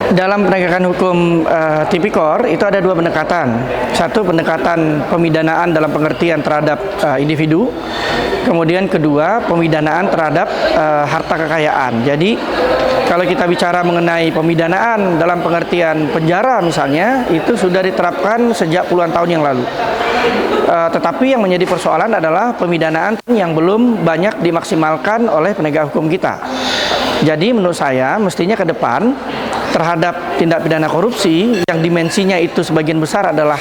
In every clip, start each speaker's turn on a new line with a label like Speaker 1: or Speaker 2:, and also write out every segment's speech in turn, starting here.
Speaker 1: Dalam penegakan hukum tipikor itu ada dua pendekatan. Satu, pendekatan pemidanaan dalam pengertian terhadap individu. Kemudian kedua, pemidanaan terhadap harta kekayaan. Jadi kalau kita bicara mengenai pemidanaan dalam pengertian penjara misalnya, itu sudah diterapkan sejak puluhan tahun yang lalu. Tetapi yang menjadi persoalan adalah pemidanaan yang belum banyak dimaksimalkan oleh penegak hukum kita. Jadi menurut saya mestinya ke depan terhadap tindak pidana korupsi yang dimensinya itu sebagian besar adalah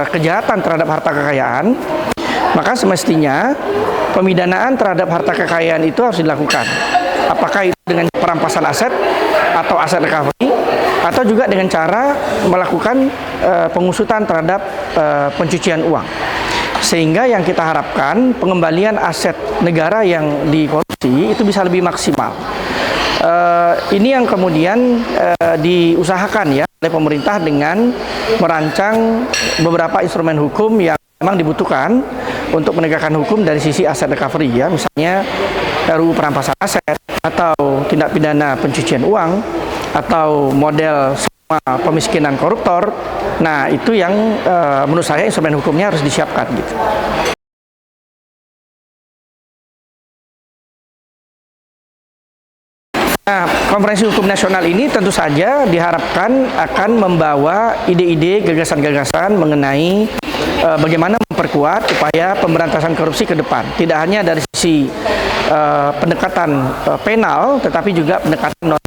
Speaker 1: kejahatan terhadap harta kekayaan, maka semestinya pemidanaan terhadap harta kekayaan itu harus dilakukan. Apakah itu dengan perampasan aset atau aset recovery, atau juga dengan cara melakukan pengusutan terhadap pencucian uang. Sehingga yang kita harapkan pengembalian aset negara yang dikorupsi itu bisa lebih maksimal. Ini yang kemudian diusahakan ya oleh pemerintah dengan merancang beberapa instrumen hukum yang memang dibutuhkan untuk penegakan hukum dari sisi aset recovery ya, misalnya RUU perampasan aset atau tindak pidana pencucian uang atau model sama pemiskinan koruptor. Nah, itu yang menurut saya instrumen hukumnya harus disiapkan gitu. Nah, Konferensi Hukum Nasional ini tentu saja diharapkan akan membawa ide-ide, gagasan-gagasan mengenai bagaimana memperkuat upaya pemberantasan korupsi ke depan. Tidak hanya dari sisi pendekatan penal, tetapi juga pendekatan non.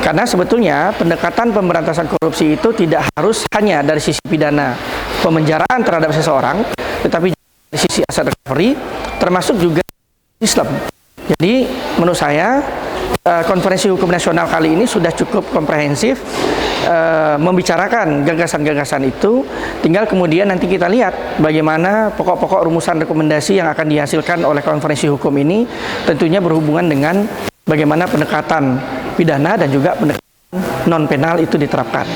Speaker 1: Karena sebetulnya pendekatan pemberantasan korupsi itu tidak harus hanya dari sisi pidana pemenjaraan terhadap seseorang, tetapi juga dari sisi aset recovery, termasuk juga sistem. Jadi menurut saya Konferensi Hukum Nasional kali ini sudah cukup komprehensif membicarakan gagasan-gagasan itu. Tinggal kemudian nanti kita lihat bagaimana pokok-pokok rumusan rekomendasi yang akan dihasilkan oleh konferensi hukum ini, tentunya berhubungan dengan bagaimana pendekatan pidana dan juga pendekatan non penal itu diterapkan.